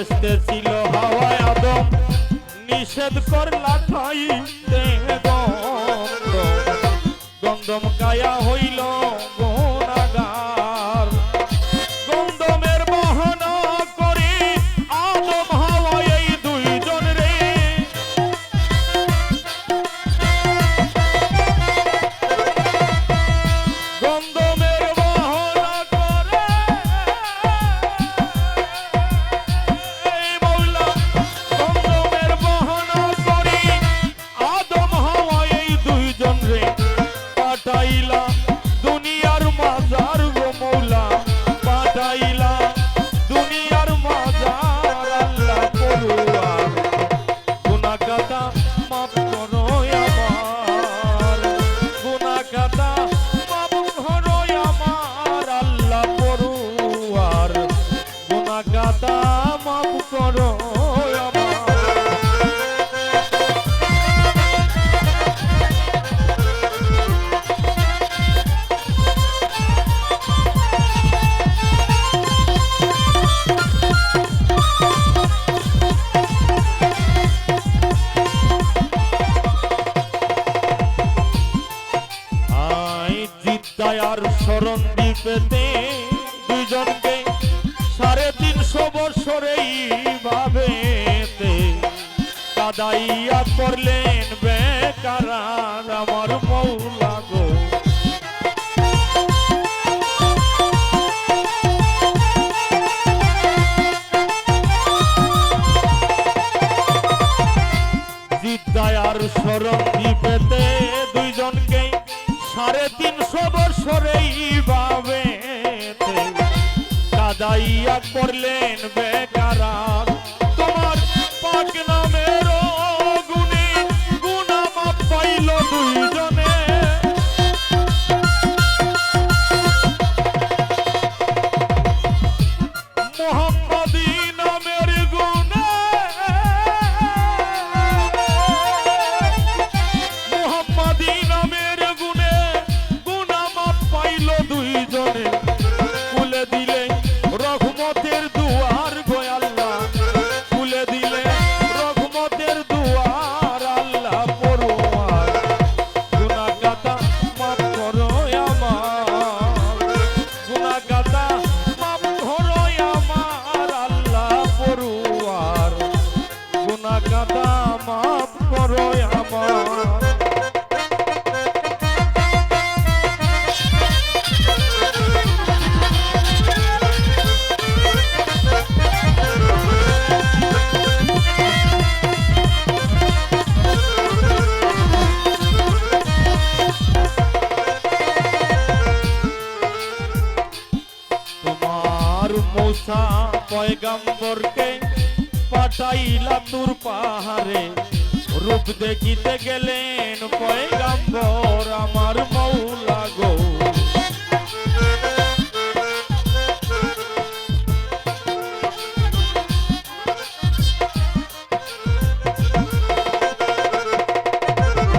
বেচতেছিল হাওয়ায় আদম নিষেধ করলা খাইতে গন্ধম কায়া হইল গুনাহগার গন্ধমের বাহানা করে আদম হাওয়া এই দুইজন রে গন্ধমের বাহানা করে এই মৌলা গন্ধমের বাহানা করে আদম হাওয়া এই দুইজন রে পাঠাইলা দুনিয়ার মাজার গো মৌলা পাঠাইলা দুনিয়ার মাজার আল্লাহ পড়ুয়ার গুনাহ খাতা মাফ করো আমার গুনাহ খাতা মাফ করো আমার আল্লাহ পড়ুয়ার গুনাহ খাতা মাফ করো আমার আর শরণ দ্বীপেতে দুইজনকে 350 বছরেই ভাবেতে কাদাইয়া করলেন বেকারার আমার মৌলা গো জিদ্দায়ার শরণ দ্বীপেতে দুইজনকে 350 বছরেই ভাবে কাদাইয়া করলেন বেকারার তোমার পাক নামের গুণে গুনাহ মাফ পাইল দুইজনে মুহাম্মদী নামের গুণে মুহাম্মদী নামের গুণে দুইজনে খুলে দিলে রহমতের দুয়ার গো আল্লাহ খুলে দিলে রহমতের দুয়ার আল্লাহ পড়ুয়ার গুনাহ খাতা মাফ করো আমার গুনাহ খাতা মাফ করো আমার আল্লাহ পড়ুয়ার গুনাহ খাতা মাফ করো আমার মূসা পয়গম্বরকে পাঠাইলা তুর পাহাড়ে রূপ দেখিতে গেলেন পয়গম্বর আমার মৌলা গো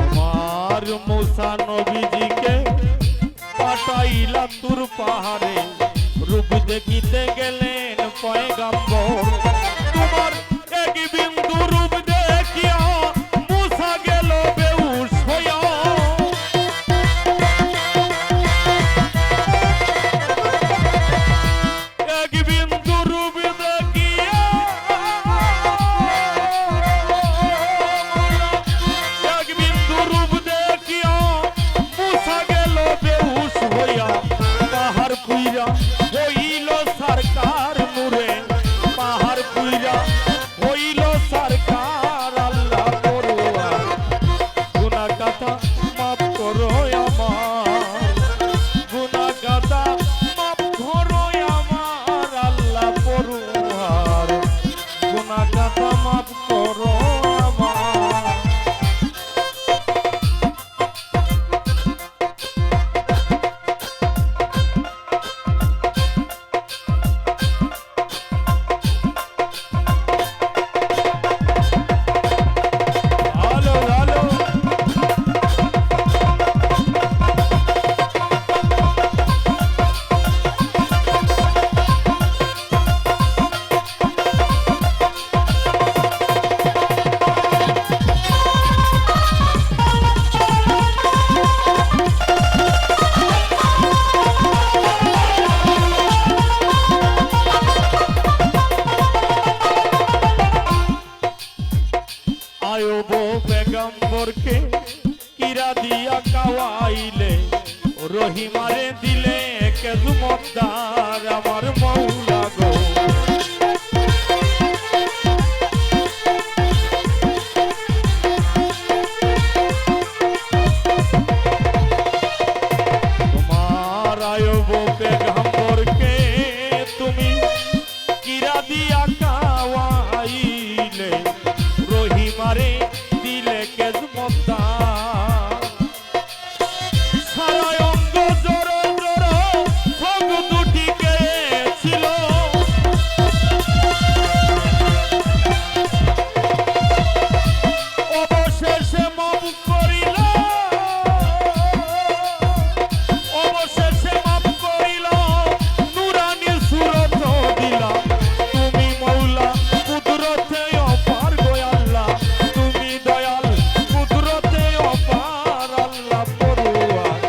আমার মূসা নবীজিকে পাঠাইলা তুর পাহাড়ে রূপ দেখিতে গেলেন পয়গম্বর তোমার এক বিন্দু রূপ দেখিয়া মূসা গেল বেহুশ হইয়া এক বিন্দু রূপ দেখিয়া এক বিন্দু রূপ দেখিয়া মূসা গেল বেহুশ হইয়া পাহাড় খুইরা হইল সরকার নূরে অম্বরকে কিরা দিয়া কাওয়াইলে রহিমারে দিলে কেজুমদার আমার মৌলা গো। তোমার আয়ব পেগম্বরকে তুমি কিরা দিয়া কাওয়াইলে রহিমারে দিলে কেজুমদার। সারা অঙ্গ জোর জোর সঙ্গ দুটি কে ছিল অবশেষে মাফ করিল, অবশেষে মাফ করিল নুরানি সুরত দিলা তুমি মৌলা কুদরতে অপার গো আল্লাহ তুমি দয়াল কুদরতে অপার আল্লাহ পড়ুয়ার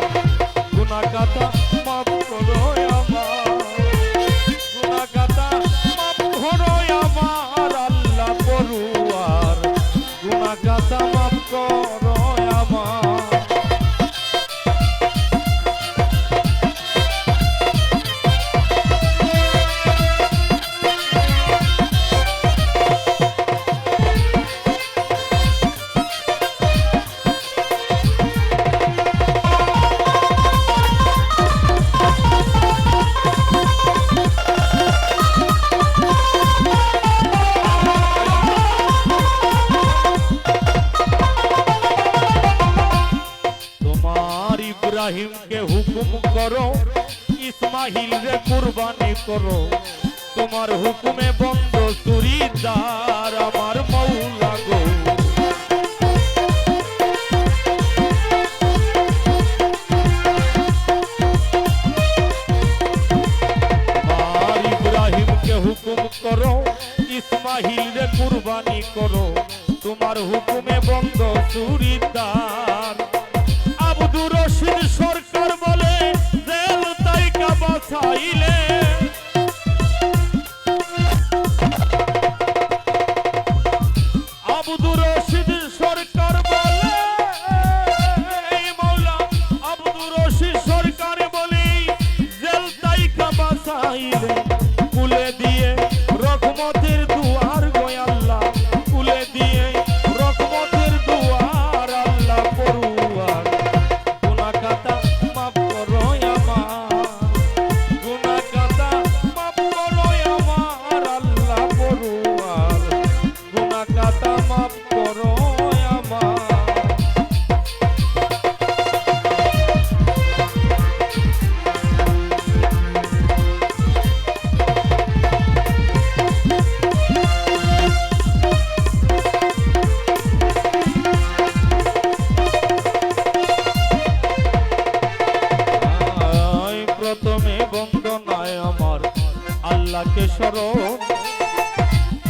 গুনাহগাতা মাফ করো আমার, গুনাহগাতা মাফ করো আমার আল্লাহ পড়ুয়ার গুনাহগাতা মাফ করো আমার। তোমার ইব্রাহিমকে হুকুম করো ইসমাইল রে কুরবানি করো তোমার হুকুমে বন্ধ চুরিদার আমার মৌলা গো। তোমার ইব্রাহিমকে হুকুম করো ইসমাইল রে কুরবানি করো তোমার হুকুমে বন্ধ চুরিদার। আব্দুর রশিদ সরকার বলে জেল তাইকা বাঁচাইলে আব্দুর রশিদ সরকার বলে মৌলা আব্দুর রশিদ সরকার বলে জেল তাইকা বাঁচাইলে কুলে দিয়ে রহমতের দুয়ার গো আল্লাহ কুলে দিয়ে রহমতের দুয়ার আল্লাহ পড়ুয়ার গুনাহগাতা মাফ করো আমার, গুনাহগাতা মাফ করো আমার আল্লাহ পড়ুয়ার গুনাহগাতা মাফ করো আমার। প্রথমে বন্দনায় আমার আল্লাহকে স্মরণ,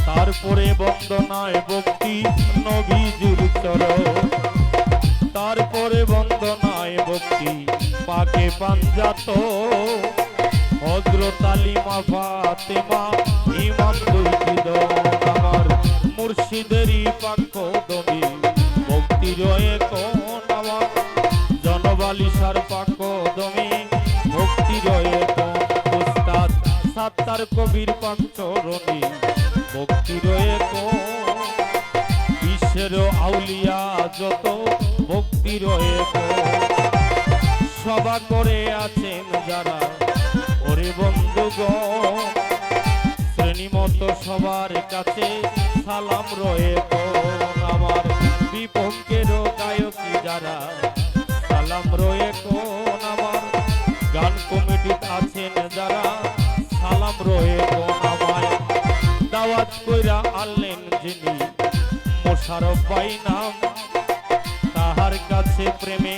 তারপরে বন্দনায় ভক্তি নবীজির চরণ, তারপরে বন্দনায় ভক্তি পাকে পাঞ্জাত হযরত আলী মা ফাতেমা ইমাম দুইটি আমার মুর্শিদেরই পাক কদমে ভক্তি রয়ে কোন আমার জনবালিশার পাক কদমে ভক্তি রয়ে কোন উস্তাদ সাত্তার কবির পাক চরণে ভক্তি রয়ে কোন বিশ্বের আউলিয়া যত ভক্তি রয়ে কোন সভা করে আছেন যারা ওরে বন্ধুগণ শ্রেণীমত সবার কাছে সালাম রয়ে কোন আমার বিপক্ষের গায়কী যারা সালাম রয়ে কোন আমার গান কমিটি আছেন যারা সালাম রয়ে কোন আমায় দাওয়াত কইরা আনলেন যিনি মোশারফ ভাই নাম তাহার কাছে প্রেমে